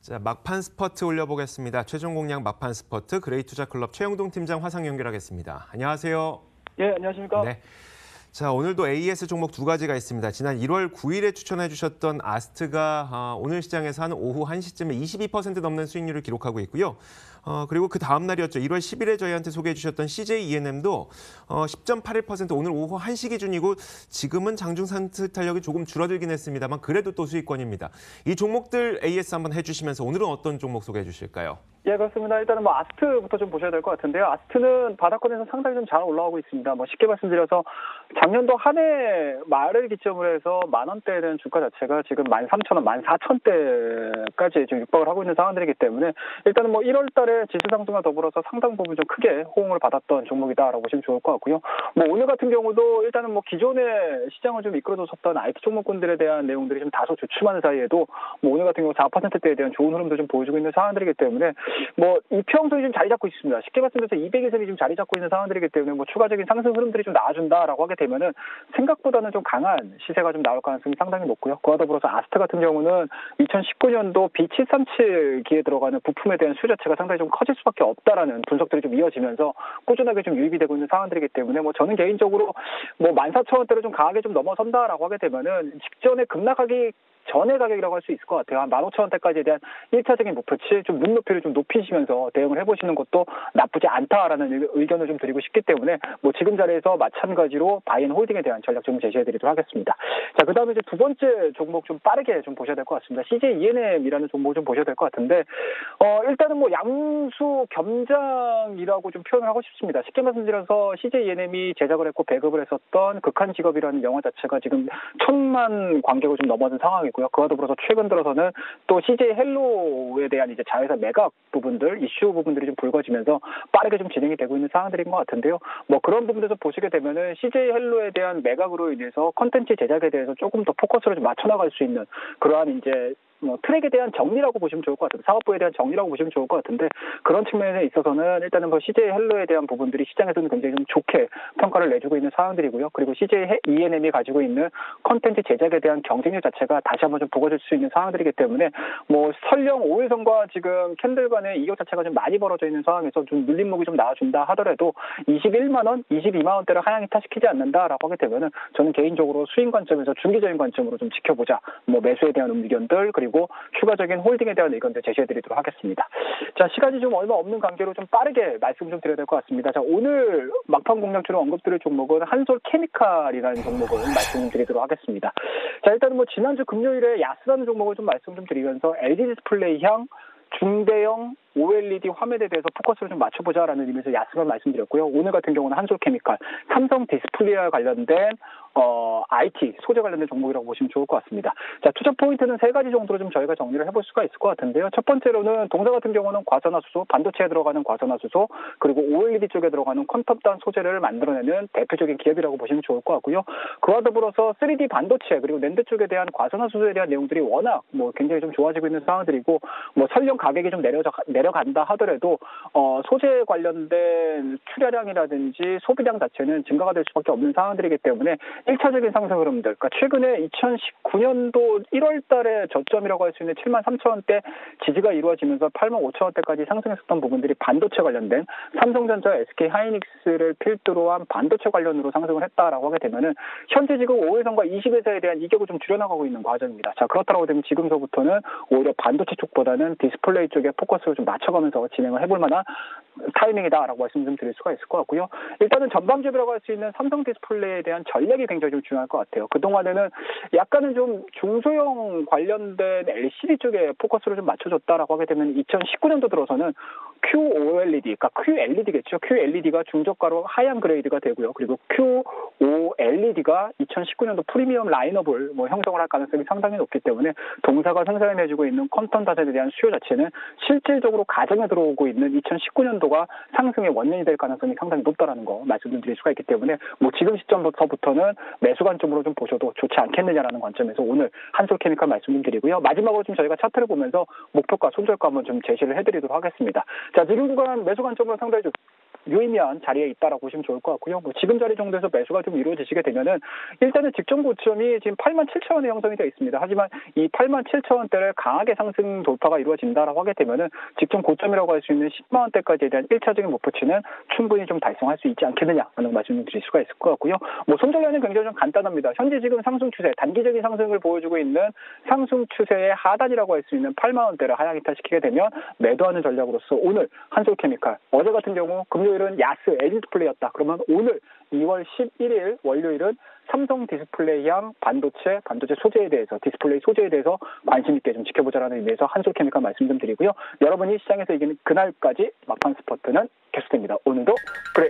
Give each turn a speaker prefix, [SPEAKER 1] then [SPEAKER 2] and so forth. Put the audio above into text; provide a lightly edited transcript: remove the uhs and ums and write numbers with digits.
[SPEAKER 1] 자, 막판 스퍼트 올려보겠습니다. 최종 공략 막판 스퍼트 그레이투자클럽 최영동 팀장 화상 연결하겠습니다. 안녕하세요.
[SPEAKER 2] 예, 안녕하십니까.
[SPEAKER 1] 네. 자, 오늘도 AS 종목 두 가지가 있습니다. 지난 1월 9일에 추천해 주셨던 아스트가 오늘 시장에서 한 오후 1시쯤에 22% 넘는 수익률을 기록하고 있고요. 그리고 그 다음 날이었죠. 1월 10일에 저희한테 소개해 주셨던 CJ ENM도 10.81% 오늘 오후 1시 기준이고 지금은 장중 상승 탄력이 조금 줄어들긴 했습니다만 그래도 또 수익권입니다. 이 종목들 AS 한번 해주시면서 오늘은 어떤 종목 소개해 주실까요?
[SPEAKER 2] 예, 그렇습니다. 일단은 아스트부터 좀 보셔야 될 것 같은데요. 아스트는 바닥권에서 상당히 좀 잘 올라오고 있습니다. 쉽게 말씀드려서 작년도 한 해 말을 기점으로 해서 10,000원대에 대한 주가 자체가 지금 13,000원, 14,000원대까지 좀 육박을 하고 있는 상황들이기 때문에 일단은 1월 달에 지수 상승과 더불어서 상당 부분 좀 크게 호응을 받았던 종목이다라고 보시면 좋을 것 같고요. 오늘 같은 경우도 일단은 기존에 시장을 좀 이끌어줬었던 IT 종목군들에 대한 내용들이 좀 다소 주춤하는 사이에도 오늘 같은 경우 4%대에 대한 좋은 흐름도 좀 보여주고 있는 상황들이기 때문에 이평선이 좀 자리 잡고 있습니다. 쉽게 말씀드려서 200일선이 좀 자리 잡고 있는 상황들이기 때문에 추가적인 상승 흐름들이 좀 나와준다라고 하게 되면은 생각보다는 좀 강한 시세가 좀 나올 가능성이 상당히 높고요. 그와 더불어서 아스트 같은 경우는 2019년도 B737기에 들어가는 부품에 대한 수요 자체가 상당히 좀 커질 수밖에 없다라는 분석들이 좀 이어지면서 꾸준하게 좀 유입이 되고 있는 상황들이기 때문에 저는 개인적으로 14,000원대로 좀 강하게 좀 넘어선다라고 하게 되면은 직전에 급락하기 전의 가격이라고 할 수 있을 것 같아요. 한 15,000원대까지에 대한 1차적인 목표치 좀 눈높이를 좀 높이시면서 대응을 해보시는 것도 나쁘지 않다라는 의견을 좀 드리고 싶기 때문에 지금 자리에서 마찬가지로 바이앤홀딩에 대한 전략 좀 제시해드리도록 하겠습니다. 자, 그다음에 이제 두 번째 종목 좀 빠르게 좀 보셔야 될 것 같습니다. CJ ENM이라는 종목 좀 보셔야 될 것 같은데 일단은 양수 겸장이라고 좀 표현을 하고 싶습니다. 쉽게 말씀드려서 CJ ENM이 제작을 했고 배급을 했었던 극한 직업이라는 영화 자체가 지금 1,000만 관객을 좀 넘어선 상황이고요. 그와 더불어서 최근 들어서는 또 CJ 헬로에 대한 이제 자회사 매각 부분들, 이슈 부분들이 좀 불거지면서 빠르게 좀 진행이 되고 있는 상황들인 것 같은데요. 그런 부분에서 보시게 되면은 CJ 헬로에 대한 매각으로 인해서 컨텐츠 제작에 대해서 조금 더 포커스를 좀 맞춰 나갈 수 있는 그러한 이제 트랙에 대한 정리라고 보시면 좋을 것 같은데 사업부에 대한 정리라고 보시면 좋을 것 같은데 그런 측면에 있어서는 일단은 CJ 헬로에 대한 부분들이 시장에서는 굉장히 좀 좋게 평가를 내주고 있는 상황들이고요. 그리고 CJ ENM이 가지고 있는 컨텐츠 제작에 대한 경쟁력 자체가 다시 한번 좀 부각될 수 있는 상황들이기 때문에 설령 5일선과 지금 캔들 간의 이격 자체가 좀 많이 벌어져 있는 상황에서 좀 눌림목이 좀 나와준다 하더라도 21만 원, 22만 원대를 하향 이탈시키지 않는다라고 하게 되면은 저는 개인적으로 수익 관점에서 중기적인 관점으로 좀 지켜보자. 매수에 대한 의견들 그리고 추가적인 홀딩에 대한 의견들 제시해드리도록 하겠습니다. 자, 시간이 좀 얼마 없는 관계로 좀 빠르게 말씀 좀 드려야 될 것 같습니다. 자, 오늘 막판 공략주로 언급드릴 종목은 한솔케미칼이라는 종목을 말씀드리도록 하겠습니다. 자, 일단은 지난주 금요일에 야스라는 종목을 좀 말씀 좀 드리면서 LG 디스플레이향 중대형 OLED 화면에 대해서 포커스를 좀 맞춰보자라는 의미에서 야스를 말씀드렸고요. 오늘 같은 경우는 한솔케미칼, 삼성 디스플레이와 관련된 IT, 소재 관련된 종목이라고 보시면 좋을 것 같습니다. 자, 투자 포인트는 세 가지 정도로 좀 저희가 정리를 해볼 수가 있을 것 같은데요. 첫 번째로는 동사 같은 경우는 과산화수소, 반도체에 들어가는 과산화수소, 그리고 OLED 쪽에 들어가는 퀀텀단 소재를 만들어내는 대표적인 기업이라고 보시면 좋을 것 같고요. 그와 더불어서 3D 반도체, 그리고 낸드 쪽에 대한 과산화수소에 대한 내용들이 워낙 굉장히 좀 좋아지고 있는 상황들이고, 설령 가격이 좀 내려간다 하더라도 소재 관련된 출하량이라든지 소비량 자체는 증가가 될 수밖에 없는 상황들이기 때문에 1차적인 상승 흐름들, 그러니까 최근에 2019년도 1월 달에 저점이라고 할 수 있는 73,000원대 지지가 이루어지면서 85,000원대까지 상승했었던 부분들이 반도체 관련된 삼성전자, SK 하이닉스를 필두로 한 반도체 관련으로 상승을 했다라고 하게 되면은 현재 지금 5일선과 20일선에 대한 이격을 좀 줄여나가고 있는 과정입니다. 자, 그렇다고 되면 지금서부터는 오히려 반도체 쪽보다는 디스플레이 쪽에 포커스를 좀 맞춰가면서 진행을 해볼 만한 타이밍이다라고 말씀 좀 드릴 수가 있을 것 같고요. 일단은 전방주비라고 할 수 있는 삼성 디스플레이에 대한 전략이 굉장히 좀 중요할 것 같아요. 그동안에는 약간은 좀 중소형 관련된 LCD 쪽에 포커스를 좀 맞춰줬다라고 하게 되면 2019년도 들어서는 QOLED, 그러니까 QLED겠죠. QLED가 중저가로 하향 그레이드가 되고요. 그리고 QOLED가 2019년도 프리미엄 라인업을 형성을 할 가능성이 상당히 높기 때문에 동사가 생산해주고 있는 컨텀 다세에 대한 수요 자체는 실질적으로 가정에 들어오고 있는 2019년도가 상승의 원인이 될 가능성이 상당히 높다라는 거 말씀드릴 수가 있기 때문에 지금 시점부터는 매수 관점으로 좀 보셔도 좋지 않겠느냐라는 관점에서 오늘 한솔케미칼 말씀 좀 드리고요. 마지막으로 좀 저희가 차트를 보면서 목표가, 손절가 한번 좀 제시를 해드리도록 하겠습니다. 자, 지금 구간 매수 관점으로 상당히 유의미한 자리에 있다라고 보시면 좋을 것 같고요. 뭐 지금 자리 정도에서 매수가 좀 이루어지시게 되면은 일단은 직전 고점이 지금 87,000원에 형성이 되어 있습니다. 하지만 이 87,000원대를 강하게 상승 돌파가 이루어진다라고 하게 되면은 직전 고점이라고 할 수 있는 10만 원대까지에 대한 1차적인 목표치는 충분히 좀 달성할 수 있지 않겠느냐라는 말씀을 드릴 수가 있을 것 같고요. 뭐 손절량은 굉장히 좀 간단합니다. 현재 지금 상승 추세, 단기적인 상승을 보여주고 있는 상승 추세의 하단이라고 할 수 있는 8만 원대를 하향 이탈시키게 되면 매도하는 전략으로서 오늘 한솔케미칼, 어제 같은 경우 금요일은 야스, LG디스플레이였다. 그러면 오늘 2월 11일 월요일은 삼성 디스플레이향 반도체 소재에 대해서, 디스플레이 소재에 대해서 관심 있게 좀 지켜보자라는 의미에서 한솔케미칼 말씀 좀 드리고요. 여러분이 시장에서 이기는 그날까지 막판 스퍼트는 계속됩니다. 오늘도 그래.